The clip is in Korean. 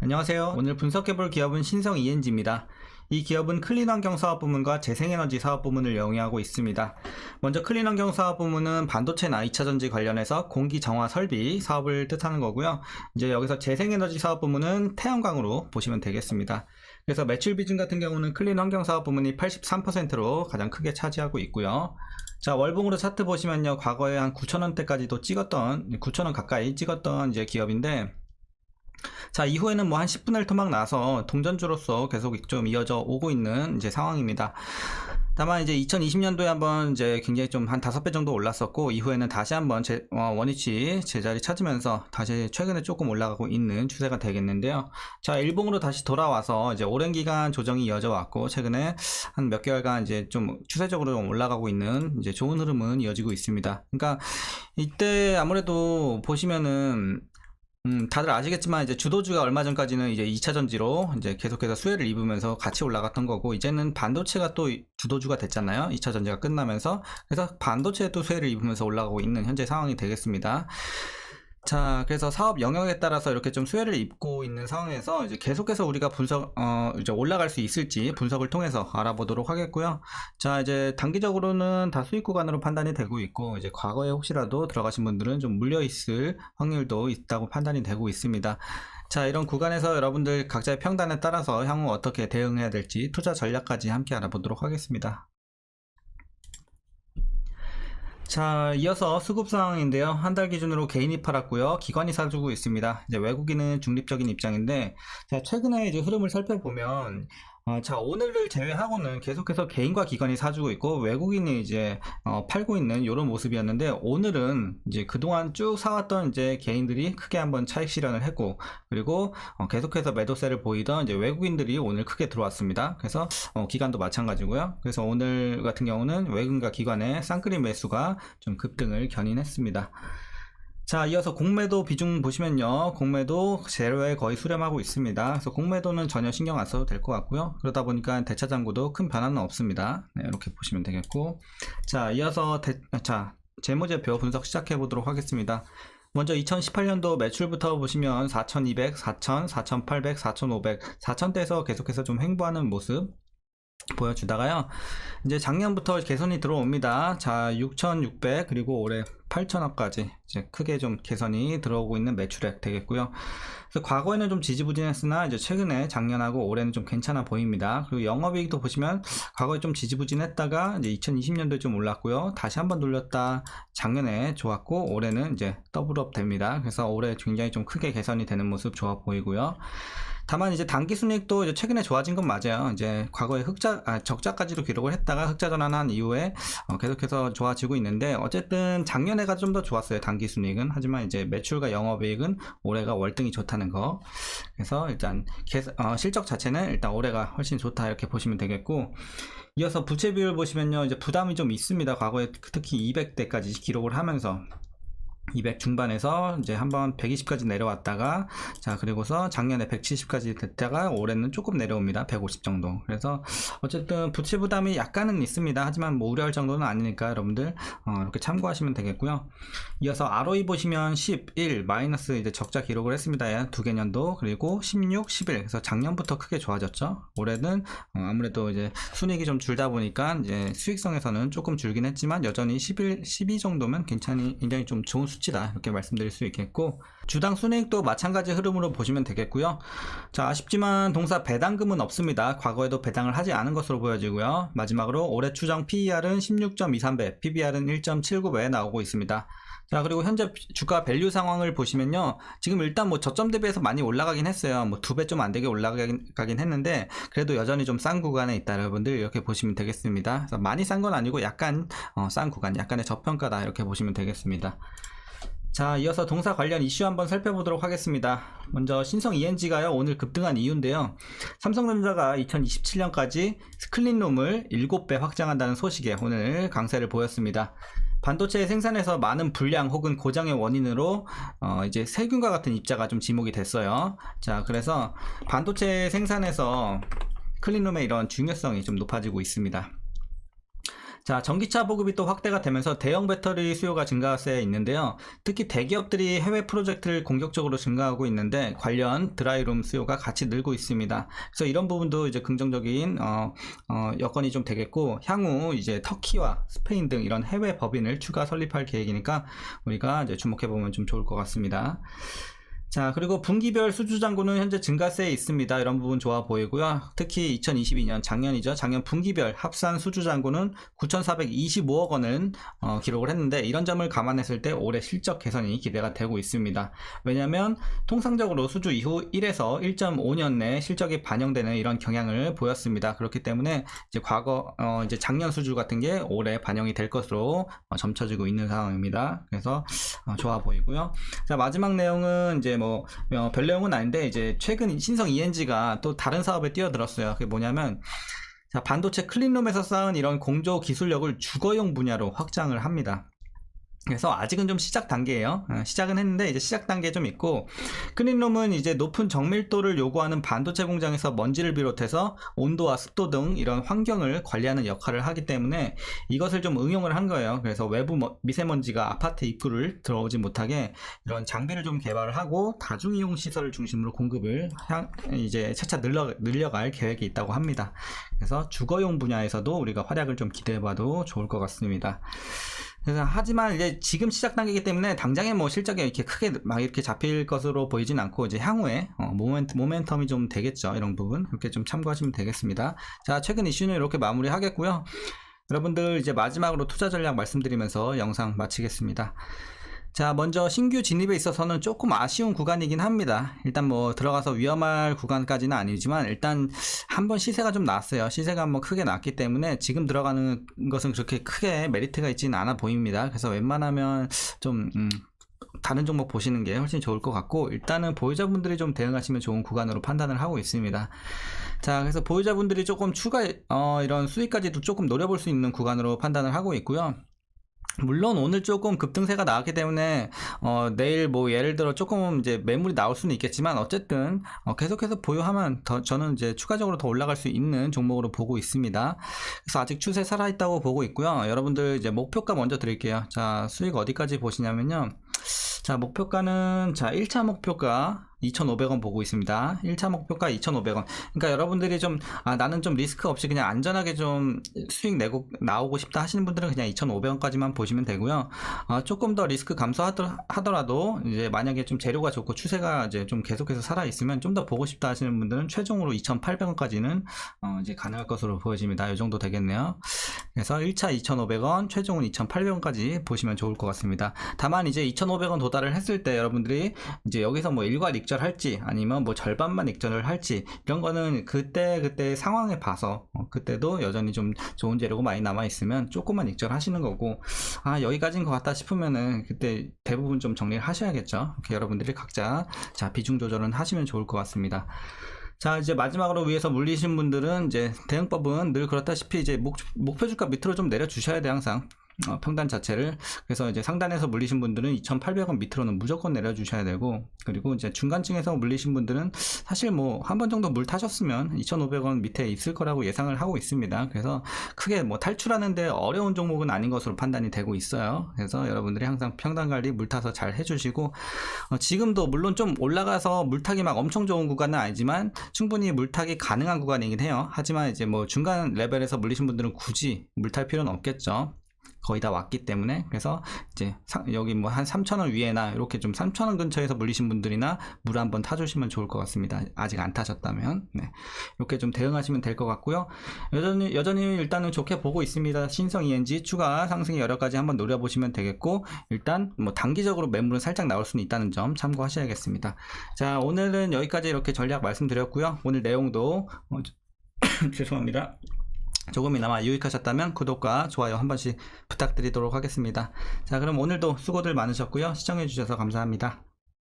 안녕하세요. 오늘 분석해볼 기업은 신성 ENG입니다. 이 기업은 클린환경 사업부문과 재생에너지 사업부문을 영위하고 있습니다. 먼저 클린환경 사업부문은 반도체나 2차전지 관련해서 공기 정화 설비 사업을 뜻하는 거고요. 이제 여기서 재생에너지 사업부문은 태양광으로 보시면 되겠습니다. 그래서 매출 비중 같은 경우는 클린환경 사업부문이 83%로 가장 크게 차지하고 있고요. 자, 월봉으로 차트 보시면요, 과거에 한 9,000원대까지도 찍었던, 9,000원 가까이 찍었던 이제 기업인데, 자, 이후에는 뭐 한 10분할 토막 나서 동전주로서 계속 좀 이어져 오고 있는 이제 상황입니다. 다만 이제 2020년도에 한번 이제 굉장히 좀 한 5배 정도 올랐었고, 이후에는 다시 한번 원위치 제자리 찾으면서 다시 최근에 조금 올라가고 있는 추세가 되겠는데요. 자, 일봉으로 다시 돌아와서 이제 오랜 기간 조정이 이어져 왔고, 최근에 한 몇 개월간 이제 좀 추세적으로 좀 올라가고 있는 이제 좋은 흐름은 이어지고 있습니다. 그러니까 이때 아무래도 보시면은 다들 아시겠지만 이제 주도주가 얼마 전까지는 이제 2차전지로 이제 계속해서 수혜를 입으면서 같이 올라갔던 거고, 이제는 반도체가 또 주도주가 됐잖아요. 2차전지가 끝나면서. 그래서 반도체도 수혜를 입으면서 올라가고 있는 현재 상황이 되겠습니다. 자, 그래서 사업 영역에 따라서 이렇게 좀 수혜를 입고 있는 상황에서 이제 계속해서 우리가 이제 올라갈 수 있을지 분석을 통해서 알아보도록 하겠고요. 자, 이제 단기적으로는 다 수익 구간으로 판단이 되고 있고, 이제 과거에 혹시라도 들어가신 분들은 좀 물려 있을 확률도 있다고 판단이 되고 있습니다. 자, 이런 구간에서 여러분들 각자의 평단에 따라서 향후 어떻게 대응해야 될지 투자 전략까지 함께 알아보도록 하겠습니다. 자, 이어서 수급 상황인데요. 한 달 기준으로 개인이 팔았고요. 기관이 사주고 있습니다. 이제 외국인은 중립적인 입장인데, 자, 최근에 이제 흐름을 살펴보면, 자, 오늘을 제외하고는 계속해서 개인과 기관이 사주고 있고, 외국인이 이제, 팔고 있는 이런 모습이었는데, 오늘은 이제 그동안 쭉 사왔던 이제 개인들이 크게 한번 차익 실현을 했고, 그리고, 계속해서 매도세를 보이던 이제 외국인들이 오늘 크게 들어왔습니다. 그래서, 기관도 마찬가지고요. 그래서 오늘 같은 경우는 외국인과 기관의 쌍끌이 매수가 좀 급등을 견인했습니다. 자, 이어서 공매도 비중 보시면요, 공매도 제로에 거의 수렴하고 있습니다. 그래서 공매도는 전혀 신경 안 써도 될 것 같고요. 그러다 보니까 대차장구도 큰 변화는 없습니다. 네, 이렇게 보시면 되겠고, 자, 이어서 재무제표 분석 시작해 보도록 하겠습니다. 먼저 2018년도 매출부터 보시면 4,200, 4,000, 4,800, 4,500, 4,000대에서 계속해서 좀 횡보하는 모습 보여주다가요, 이제 작년부터 개선이 들어옵니다. 자, 6,600 그리고 올해 8,000억까지 이제 크게 좀 개선이 들어오고 있는 매출액 되겠고요. 그래서 과거에는 좀 지지부진했으나 이제 최근에 작년하고 올해는 좀 괜찮아 보입니다. 그리고 영업이익도 보시면 과거에 좀 지지부진했다가 이제 2020년도에 좀 올랐고요. 다시 한번 눌렸다 작년에 좋았고, 올해는 이제 더블업 됩니다. 그래서 올해 굉장히 좀 크게 개선이 되는 모습 좋아 보이고요. 다만 이제 단기 순이익도 이제 최근에 좋아진 건 맞아요. 이제 과거에 적자까지도 기록을 했다가 흑자 전환한 이후에 계속해서 좋아지고 있는데, 어쨌든 작년에가 좀 더 좋았어요, 단기 순이익은. 하지만 이제 매출과 영업이익은 올해가 월등히 좋다는 거. 그래서 일단 실적 자체는 일단 올해가 훨씬 좋다 이렇게 보시면 되겠고, 이어서 부채 비율 보시면요, 이제 부담이 좀 있습니다. 과거에 특히 200대까지 기록을 하면서 200 중반에서 이제 한번 120까지 내려왔다가, 자, 그리고서 작년에 170까지 됐다가 올해는 조금 내려옵니다. 150 정도. 그래서 어쨌든 부채 부담이 약간은 있습니다. 하지만 뭐 우려할 정도는 아니니까 여러분들 이렇게 참고하시면 되겠고요. 이어서 ROE 보시면 11 마이너스 이제 적자 기록을 했습니다. 두 개년도. 그리고 16, 11. 그래서 작년부터 크게 좋아졌죠. 올해는 아무래도 이제 순이익이 좀 줄다 보니까 이제 수익성에서는 조금 줄긴 했지만 여전히 11, 12 정도면 굉장히 좀 좋은 수치다 이렇게 말씀드릴 수 있겠고, 주당 순이익도 마찬가지 흐름으로 보시면 되겠고요. 자, 아쉽지만 동사 배당금은 없습니다. 과거에도 배당을 하지 않은 것으로 보여지고요. 마지막으로 올해 추정 PER은 16.23배, PBR은 1.79배 나오고 있습니다. 자, 그리고 현재 주가 밸류 상황을 보시면요, 지금 일단 뭐 저점 대비해서 많이 올라가긴 했어요. 뭐 2배 좀 안 되게 올라가긴 했는데, 그래도 여전히 좀 싼 구간에 있다 여러분들 이렇게 보시면 되겠습니다. 그래서 많이 싼 건 아니고 약간 싼 구간, 약간의 저평가다 이렇게 보시면 되겠습니다. 자, 이어서 동사 관련 이슈 한번 살펴보도록 하겠습니다. 먼저 신성 ENG가요, 오늘 급등한 이유인데요, 삼성전자가 2027년까지 클린룸을 7배 확장한다는 소식에 오늘 강세를 보였습니다. 반도체 생산에서 많은 불량 혹은 고장의 원인으로 이제 세균과 같은 입자가 좀 지목이 됐어요. 자, 그래서 반도체 생산에서 클린룸의 이런 중요성이 좀 높아지고 있습니다. 자, 전기차 보급이 또 확대가 되면서 대형 배터리 수요가 증가세 있는데요. 특히 대기업들이 해외 프로젝트를 공격적으로 증가하고 있는데 관련 드라이룸 수요가 같이 늘고 있습니다. 그래서 이런 부분도 이제 긍정적인 여건이 좀 되겠고, 향후 이제 터키와 스페인 등 이런 해외 법인을 추가 설립할 계획이니까 우리가 이제 주목해 보면 좀 좋을 것 같습니다. 자, 그리고 분기별 수주잔고는 현재 증가세에 있습니다. 이런 부분 좋아 보이고요. 특히 2022년 작년이죠. 작년 분기별 합산 수주잔고는 9,425억 원을 기록을 했는데, 이런 점을 감안했을 때 올해 실적 개선이 기대가 되고 있습니다. 왜냐하면 통상적으로 수주 이후 1에서 1.5년 내 실적이 반영되는 이런 경향을 보였습니다. 그렇기 때문에 이제 이제 작년 수주 같은 게 올해 반영이 될 것으로 점쳐지고 있는 상황입니다. 그래서 좋아 보이고요. 자, 마지막 내용은 이제 별 내용은 아닌데, 이제 최근 신성 ENG가 또 다른 사업에 뛰어들었어요. 그게 뭐냐면, 자, 반도체 클린룸에서 쌓은 이런 공조 기술력을 주거용 분야로 확장을 합니다. 그래서 아직은 좀 시작 단계예요. 시작은 했는데 이제 시작 단계에 좀 있고, 클린룸은 이제 높은 정밀도를 요구하는 반도체 공장에서 먼지를 비롯해서 온도와 습도 등 이런 환경을 관리하는 역할을 하기 때문에 이것을 좀 응용을 한 거예요. 그래서 외부 미세먼지가 아파트 입구를 들어오지 못하게 이런 장비를 좀 개발을 하고 다중이용 시설을 중심으로 공급을 이제 차차 늘려갈 계획이 있다고 합니다. 그래서 주거용 분야에서도 우리가 활약을 좀 기대해봐도 좋을 것 같습니다. 그래서 하지만 이제 지금 시작 단계이기 때문에 당장에 뭐 실적이 이렇게 크게 막 이렇게 잡힐 것으로 보이진 않고, 이제 향후에 모멘텀이 좀 되겠죠. 이런 부분 이렇게 좀 참고하시면 되겠습니다. 자, 최근 이슈는 이렇게 마무리하겠고요. 여러분들 이제 마지막으로 투자 전략 말씀드리면서 영상 마치겠습니다. 자, 먼저 신규 진입에 있어서는 조금 아쉬운 구간이긴 합니다. 일단 뭐 들어가서 위험할 구간까지는 아니지만 일단 한번 시세가 좀 났어요. 시세가 한번 크게 났기 때문에 지금 들어가는 것은 그렇게 크게 메리트가 있지는 않아 보입니다. 그래서 웬만하면 좀 다른 종목 보시는 게 훨씬 좋을 것 같고, 일단은 보유자분들이 좀 대응하시면 좋은 구간으로 판단을 하고 있습니다. 자, 그래서 보유자분들이 조금 추가 이런 수익까지도 조금 노려볼 수 있는 구간으로 판단을 하고 있고요. 물론 오늘 조금 급등세가 나왔기 때문에 내일 뭐 예를 들어 조금 이제 매물이 나올 수는 있겠지만, 어쨌든 계속해서 보유하면 저는 이제 추가적으로 더 올라갈 수 있는 종목으로 보고 있습니다. 그래서 아직 추세 살아있다고 보고 있고요. 여러분들 이제 목표가 먼저 드릴게요. 자, 수익 어디까지 보시냐면요. 자, 목표가는, 자, 1차 목표가 2,500원 보고 있습니다. 1차 목표가 2,500원. 그러니까 여러분들이 좀, 나는 좀 리스크 없이 그냥 안전하게 좀 수익 나오고 싶다 하시는 분들은 그냥 2,500원까지만 보시면 되고요. 조금 더 리스크 감소하더라도, 이제 만약에 좀 재료가 좋고 추세가 이제 좀 계속해서 살아있으면 좀 더 보고 싶다 하시는 분들은 최종으로 2,800원까지는 이제 가능할 것으로 보여집니다. 이 정도 되겠네요. 그래서 1차 2,500원, 최종은 2,800원까지 보시면 좋을 것 같습니다. 다만 이제 2,500원 도달을 했을 때 여러분들이 이제 여기서 뭐 일괄 익절할지 아니면 뭐 절반만 익절을 할지, 이런 거는 그때 상황에 봐서 그때도 여전히 좀 좋은 재료가 많이 남아 있으면 조금만 익절하시는 거고, 여기까지인 것 같다 싶으면은 그때 대부분 좀 정리를 하셔야겠죠. 이렇게 여러분들이 각자 비중 조절은 하시면 좋을 것 같습니다. 자, 이제 마지막으로 위에서 물리신 분들은 이제 대응법은 늘 그렇다시피 이제 목표 주가 밑으로 좀 내려 주셔야 돼, 항상. 평단 자체를. 그래서 이제 상단에서 물리신 분들은 2,800원 밑으로는 무조건 내려주셔야 되고, 그리고 이제 중간층에서 물리신 분들은 사실 뭐 한 번 정도 물 타셨으면 2,500원 밑에 있을 거라고 예상을 하고 있습니다. 그래서 크게 뭐 탈출하는데 어려운 종목은 아닌 것으로 판단이 되고 있어요. 그래서 여러분들이 항상 평단 관리 물 타서 잘 해주시고, 지금도 물론 좀 올라가서 물타기 막 엄청 좋은 구간은 아니지만 충분히 물타기 가능한 구간이긴 해요. 하지만 이제 뭐 중간 레벨에서 물리신 분들은 굳이 물탈 필요는 없겠죠. 거의 다 왔기 때문에. 그래서 이제 여기 뭐 한 3,000원 위에나 이렇게 좀 3,000원 근처에서 물리신 분들이나 물 한번 타주시면 좋을 것 같습니다. 아직 안 타셨다면. 네. 이렇게 좀 대응하시면 될 것 같고요. 여전히 일단은 좋게 보고 있습니다. 신성 ENG 추가 상승이 여러 가지 한번 노려보시면 되겠고, 일단 뭐 단기적으로 매물은 살짝 나올 수는 있다는 점 참고하셔야겠습니다. 자, 오늘은 여기까지 이렇게 전략 말씀드렸고요. 오늘 내용도 죄송합니다. 조금이나마 유익하셨다면 구독과 좋아요 한 번씩 부탁드리도록 하겠습니다. 자, 그럼 오늘도 수고들 많으셨고요. 시청해주셔서 감사합니다.